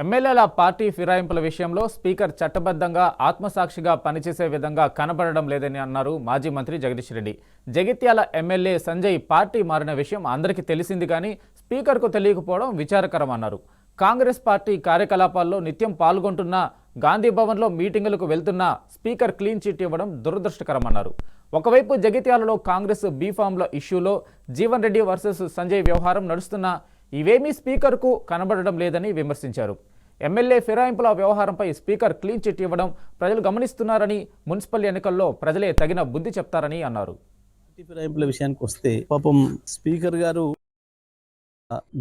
ఎమ్మెల్యేల పార్టీ ఫిరాయింపుల విషయంలో స్పీకర్ చట్టబద్ధంగా ఆత్మసాక్షిగా పనిచేసే విధంగా కనబడడం లేదని అన్నారు మాజీ మంత్రి జగదీష్ రెడ్డి. జగిత్యాల ఎమ్మెల్యే సంజయ్ పార్టీ మారిన విషయం అందరికీ తెలిసింది కానీ స్పీకర్కు తెలియకపోవడం విచారకరం అన్నారు. కాంగ్రెస్ పార్టీ కార్యకలాపాల్లో నిత్యం పాల్గొంటున్న, గాంధీ భవన్లో మీటింగులకు వెళ్తున్న స్పీకర్ క్లీన్ చిట్ ఇవ్వడం దురదృష్టకరమన్నారు. ఒకవైపు జగిత్యాలలో కాంగ్రెస్ బీఫామ్ల ఇష్యూలో జీవన్ రెడ్డి వర్సెస్ సంజయ్ వ్యవహారం నడుస్తున్నా ఇవేమీ స్పీకర్కు కనబడడం లేదని విమర్శించారు. ఎమ్మెల్యే ఫిరాయింపుల వ్యవహారంపై స్పీకర్ క్లీన్ చిట్ ఇవ్వడం ప్రజలు గమనిస్తున్నారని, మున్సిపల్ ఎన్నికల్లో ప్రజలే తగిన బుద్ధి చెప్తారని అన్నారు. ఫిరాయింపుల విషయానికి వస్తే పాపం స్పీకర్ గారు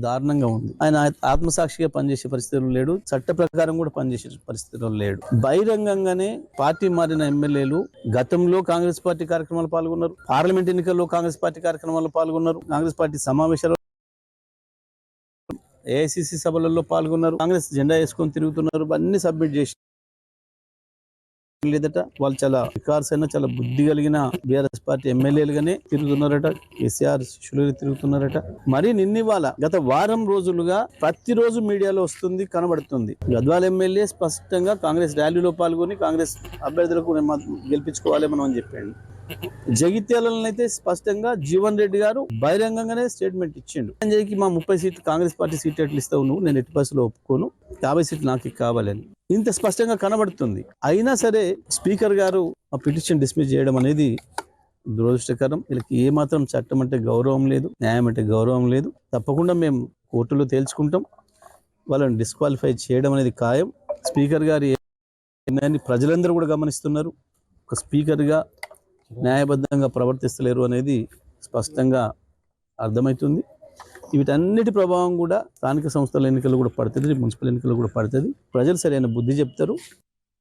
దారుణంగా ఉంది. ఆయన ఆత్మసాక్షిగా పనిచేసే పరిస్థితులు లేడు, చట్ట ప్రకారం కూడా పనిచేసే పరిస్థితుల్లో లేడు. బహిరంగంగానే పార్టీ మారిన ఎమ్మెల్యేలు గతంలో కాంగ్రెస్ పార్టీ కార్యక్రమాలు పాల్గొన్నారు, పార్లమెంట్ ఎన్నికల్లో కాంగ్రెస్ పార్టీ కార్యక్రమాల్లో పాల్గొన్నారు, కాంగ్రెస్ పార్టీ సమావేశాలు, ఏఐసిసి సభలలో పాల్గొన్నారు, కాంగ్రెస్ జెండా వేసుకొని తిరుగుతున్నారు, అన్ని సబ్మిట్ చేసి లేదట. వాళ్ళు చాలా వికార్స్ అయినా చాలా బుద్ధి కలిగిన బీఆర్ఎస్ పార్టీ ఎమ్మెల్యేలుగానే తిరుగుతున్నారట, కేసీఆర్ శిష్యులుగా తిరుగుతున్నారట. మరి నిన్నివాళ గత వారం రోజులుగా ప్రతిరోజు మీడియాలో వస్తుంది, కనబడుతుంది. గద్వాల ఎమ్మెల్యే స్పష్టంగా కాంగ్రెస్ ర్యాలీలో పాల్గొని కాంగ్రెస్ అభ్యర్థులకు గెలిపించుకోవాలి మనం అని చెప్పాడు. జగిత్యాలలో అయితే స్పష్టంగా జీవన్ రెడ్డి గారు బహిరంగంగానే స్టేట్మెంట్ ఇచ్చిండు. సంజయ్కి మా 30 సీట్లు కాంగ్రెస్ పార్టీ సీట్ ఎట్లు ఇస్తావు నువ్వు, నేను ఎట్టి బస్సులో ఒప్పుకోను, 50 సీట్లు నాకు కావాలని ఇంత స్పష్టంగా కనబడుతుంది. అయినా సరే స్పీకర్ గారు ఆ పిటిషన్ డిస్మిస్ చేయడం అనేది దురదృష్టకరం. వీళ్ళకి ఏమాత్రం చట్టం అంటే గౌరవం లేదు, న్యాయం అంటే గౌరవం లేదు. తప్పకుండా మేము కోర్టులో తేల్చుకుంటాం. వాళ్ళని డిస్క్వాలిఫై చేయడం అనేది ఖాయం. స్పీకర్ గారి నిర్ణయాన్ని ప్రజలందరూ కూడా గమనిస్తున్నారు. ఒక స్పీకర్గా న్యాయబద్ధంగా ప్రవర్తిస్తలేరు అనేది స్పష్టంగా అర్థమవుతుంది. వీటన్నిటి ప్రభావం కూడా స్థానిక సంస్థల ఎన్నికలు కూడా పడుతుంది, మున్సిపల్ ఎన్నికలు కూడా పడుతుంది. ప్రజలు సరైన బుద్ధి చెప్తారు.